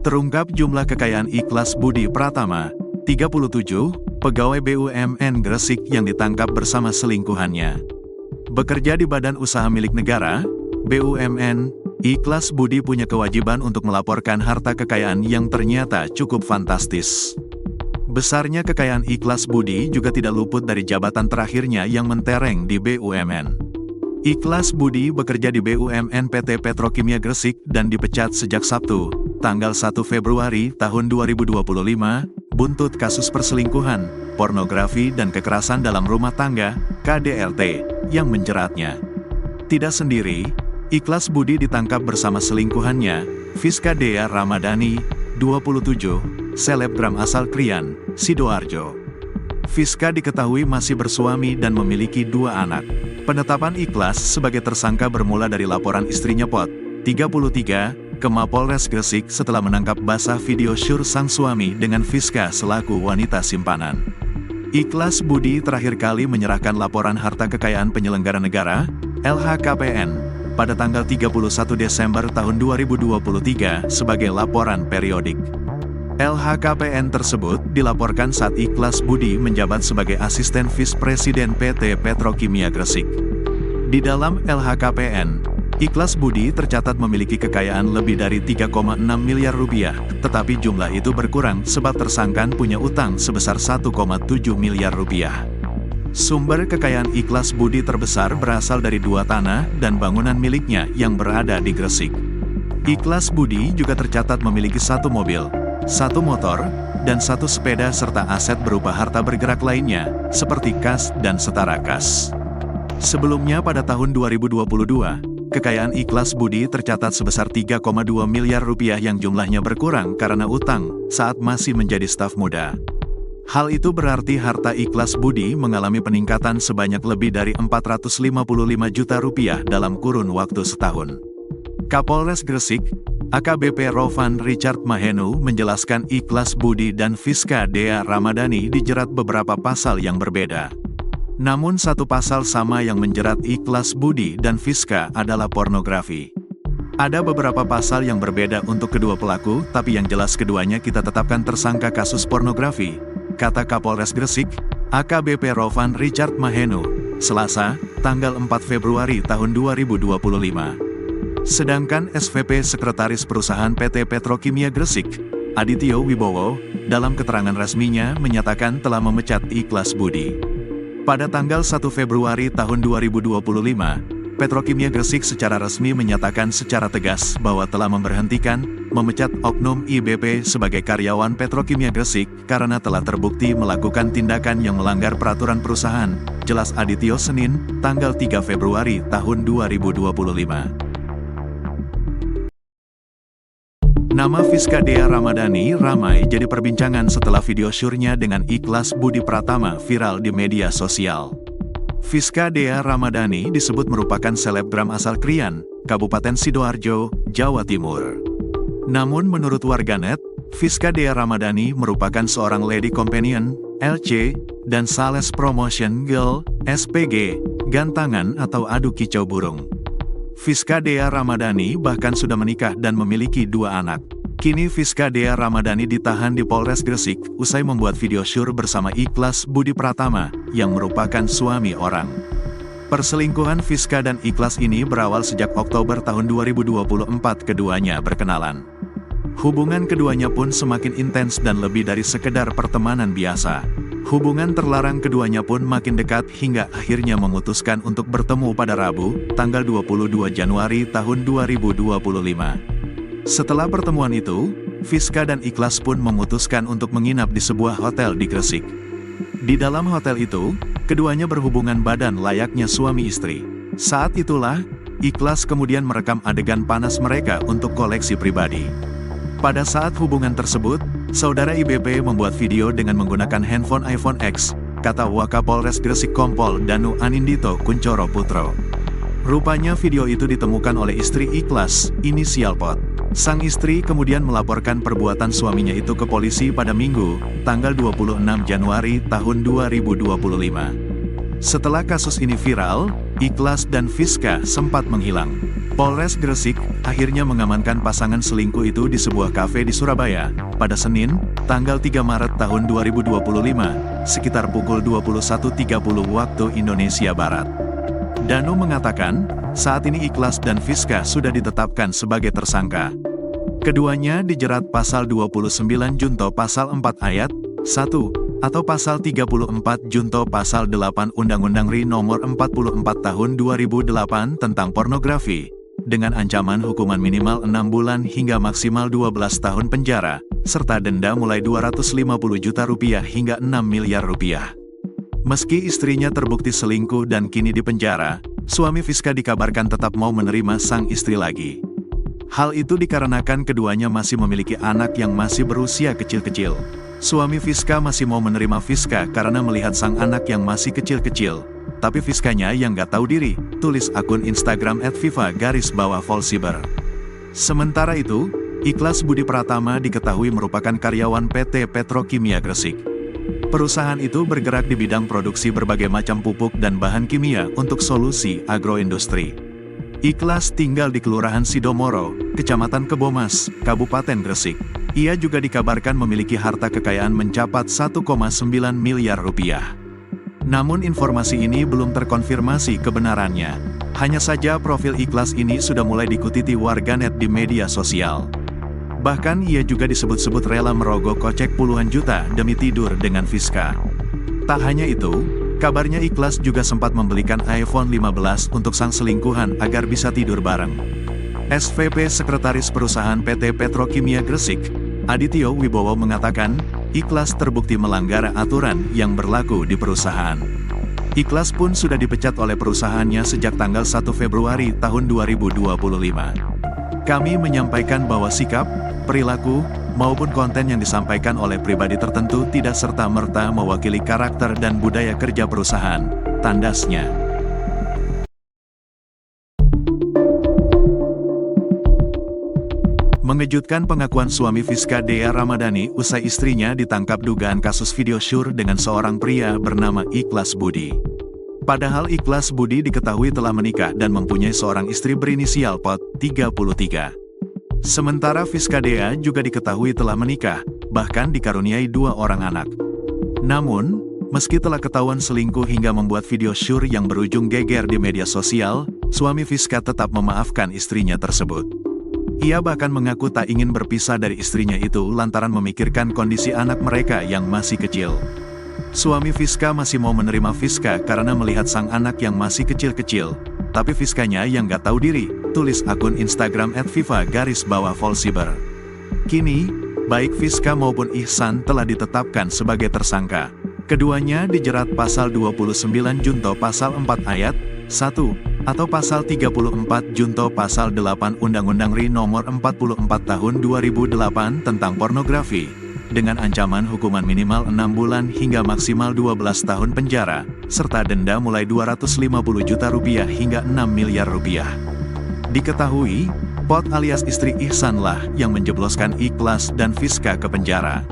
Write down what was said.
Terungkap jumlah kekayaan Ikhlas Budi Pratama, 37, pegawai BUMN Gresik yang ditangkap bersama selingkuhannya. Bekerja di badan usaha milik negara, BUMN, Ikhlas Budi punya kewajiban untuk melaporkan harta kekayaan yang ternyata cukup fantastis. Besarnya kekayaan Ikhlas Budi juga tidak luput dari jabatan terakhirnya yang mentereng di BUMN. Ikhlas Budi bekerja di BUMN PT Petrokimia Gresik dan dipecat sejak Sabtu, tanggal 1 Februari tahun 2025, buntut kasus perselingkuhan, pornografi dan kekerasan dalam rumah tangga, KDRT, yang menjeratnya. Tidak sendiri, Ikhlas Budi ditangkap bersama selingkuhannya, Fiska Dea Ramadhani, 27, selebgram asal Krian, Sidoarjo. Fiska diketahui masih bersuami dan memiliki 2 anak. Penetapan Ikhlas sebagai tersangka bermula dari laporan istrinya Pot, 33, ke Mapolres Gresik setelah menangkap basah video syur sang suami dengan Fiska selaku wanita simpanan. Ikhlas Budi terakhir kali menyerahkan laporan harta kekayaan penyelenggara negara, LHKPN, pada tanggal 31 Desember tahun 2023 sebagai laporan periodik. LHKPN tersebut dilaporkan saat Ikhlas Budi menjabat sebagai Asisten Vice Presiden PT Petrokimia Gresik. Di dalam LHKPN, Ikhlas Budi tercatat memiliki kekayaan lebih dari 3,6 miliar rupiah, tetapi jumlah itu berkurang sebab tersangka punya utang sebesar 1,7 miliar rupiah. Sumber kekayaan Ikhlas Budi terbesar berasal dari 2 tanah dan bangunan miliknya yang berada di Gresik. Ikhlas Budi juga tercatat memiliki 1 mobil, 1 motor, dan 1 sepeda serta aset berupa harta bergerak lainnya, seperti kas dan setara kas. Sebelumnya pada tahun 2022, kekayaan Ikhlas Budi tercatat sebesar 3,2 miliar rupiah yang jumlahnya berkurang karena utang saat masih menjadi staf muda. Hal itu berarti harta Ikhlas Budi mengalami peningkatan sebanyak lebih dari 455 juta rupiah dalam kurun waktu setahun. Kapolres Gresik, AKBP Rovan Richard Mahenu menjelaskan Ikhlas Budi dan Fiska Dea Ramadhani dijerat beberapa pasal yang berbeda. Namun satu pasal sama yang menjerat Ikhlas Budi dan Fiska adalah pornografi. Ada beberapa pasal yang berbeda untuk kedua pelaku, tapi yang jelas keduanya kita tetapkan tersangka kasus pornografi, kata Kapolres Gresik, AKBP Rovan Richard Mahenu, Selasa, tanggal 4 Februari tahun 2025. Sedangkan SVP Sekretaris Perusahaan PT Petrokimia Gresik, Adityo Wibowo, dalam keterangan resminya menyatakan telah memecat Ikhlas Budi. Pada tanggal 1 Februari tahun 2025, Petrokimia Gresik secara resmi menyatakan secara tegas bahwa telah memecat oknum IBP sebagai karyawan Petrokimia Gresik karena telah terbukti melakukan tindakan yang melanggar peraturan perusahaan, jelas Adityo Senin, tanggal 3 Februari tahun 2025. Nama Fiska Dea Ramadhani ramai jadi perbincangan setelah video syurnya dengan Ikhlas Budi Pratama viral di media sosial. Fiska Dea Ramadhani disebut merupakan selebgram asal Krian, Kabupaten Sidoarjo, Jawa Timur. Namun menurut warganet, Fiska Dea Ramadhani merupakan seorang lady companion, LC, dan sales promotion girl, SPG, gantangan atau adu kicau burung. Fiska Dea Ramadhani bahkan sudah menikah dan memiliki 2 anak. Kini Fiska Dea Ramadhani ditahan di Polres Gresik usai membuat video syur bersama Ikhlas Budi Pratama yang merupakan suami orang. Perselingkuhan Fiska dan Ikhlas ini berawal sejak Oktober tahun 2024 keduanya berkenalan. Hubungan keduanya pun semakin intens dan lebih dari sekedar pertemanan biasa. Hubungan terlarang keduanya pun makin dekat hingga akhirnya memutuskan untuk bertemu pada Rabu, tanggal 22 Januari tahun 2025. Setelah pertemuan itu, Fiska dan Ikhlas pun memutuskan untuk menginap di sebuah hotel di Gresik. Di dalam hotel itu, keduanya berhubungan badan layaknya suami istri. Saat itulah, Ikhlas kemudian merekam adegan panas mereka untuk koleksi pribadi. Pada saat hubungan tersebut, saudara IBP membuat video dengan menggunakan handphone iPhone X, kata Wakapolres Gresik Kompol Danu Anindito Kuncoro Putro. Rupanya video itu ditemukan oleh istri Ikhlas, inisial Pot. Sang istri kemudian melaporkan perbuatan suaminya itu ke polisi pada Minggu, tanggal 26 Januari tahun 2025. Setelah kasus ini viral, Ikhlas dan Fiska sempat menghilang. Polres Gresik akhirnya mengamankan pasangan selingkuh itu di sebuah kafe di Surabaya pada Senin, tanggal 3 Maret tahun 2025, sekitar pukul 21.30 waktu Indonesia Barat. Danu mengatakan, saat ini Ikhlas dan Fiska sudah ditetapkan sebagai tersangka. Keduanya dijerat pasal 29 Junto pasal 4 ayat 1 atau pasal 34 Junto pasal 8 Undang-Undang RI nomor 44 tahun 2008 tentang pornografi, dengan ancaman hukuman minimal 6 bulan hingga maksimal 12 tahun penjara, serta denda mulai Rp250 juta hingga Rp6 miliar. Meski istrinya terbukti selingkuh dan kini di penjara, suami Fiska dikabarkan tetap mau menerima sang istri lagi. Hal itu dikarenakan keduanya masih memiliki anak yang masih berusia kecil-kecil. Suami Fiska masih mau menerima Fiska karena melihat sang anak yang masih kecil-kecil. Tapi Fiskanya yang gak tahu diri, tulis akun Instagram @viva_volsiber. Sementara itu, Ikhlas Budi Pratama diketahui merupakan karyawan PT Petrokimia Gresik. Perusahaan itu bergerak di bidang produksi berbagai macam pupuk dan bahan kimia untuk solusi agroindustri. Ikhlas tinggal di Kelurahan Sidomoro, Kecamatan Kebomas, Kabupaten Gresik. Ia juga dikabarkan memiliki harta kekayaan mencapai Rp1,9 miliar. Namun informasi ini belum terkonfirmasi kebenarannya. Hanya saja profil Ikhlas ini sudah mulai dikutiti warganet di media sosial. Bahkan ia juga disebut-sebut rela merogoh kocek puluhan juta demi tidur dengan Fiska. Tak hanya itu, kabarnya Ikhlas juga sempat membelikan iPhone 15 untuk sang selingkuhan agar bisa tidur bareng. SVP Sekretaris Perusahaan PT Petrokimia Gresik, Adityo Wibowo mengatakan, Ikhlas terbukti melanggar aturan yang berlaku di perusahaan. Ikhlas pun sudah dipecat oleh perusahaannya sejak tanggal 1 Februari tahun 2025. Kami menyampaikan bahwa sikap, perilaku, maupun konten yang disampaikan oleh pribadi tertentu tidak serta-merta mewakili karakter dan budaya kerja perusahaan, tandasnya. Mengejutkan pengakuan suami Fiska Dea Ramadhani usai istrinya ditangkap dugaan kasus video syur dengan seorang pria bernama Ikhlas Budi. Padahal Ikhlas Budi diketahui telah menikah dan mempunyai seorang istri berinisial Pot, 33. Sementara Fiska Dea juga diketahui telah menikah, bahkan dikaruniai 2 orang anak. Namun, meski telah ketahuan selingkuh hingga membuat video syur yang berujung geger di media sosial, suami Fiska tetap memaafkan istrinya tersebut. Ia bahkan mengaku tak ingin berpisah dari istrinya itu lantaran memikirkan kondisi anak mereka yang masih kecil. Suami Fiska masih mau menerima Fiska karena melihat sang anak yang masih kecil-kecil. Tapi Fiskanya yang gak tahu diri, tulis akun Instagram @viva_volsiber. Kini, baik Fiska maupun Ihsan telah ditetapkan sebagai tersangka. Keduanya dijerat pasal 29 Junto pasal 4 ayat 1 atau pasal 34 Junto pasal 8 Undang-Undang RI nomor 44 tahun 2008 tentang pornografi, dengan ancaman hukuman minimal 6 bulan hingga maksimal 12 tahun penjara, serta denda mulai Rp250 juta hingga Rp6 miliar. Diketahui, Pot alias istri Ihsan lah yang menjebloskan Ikhlas dan Fiska ke penjara.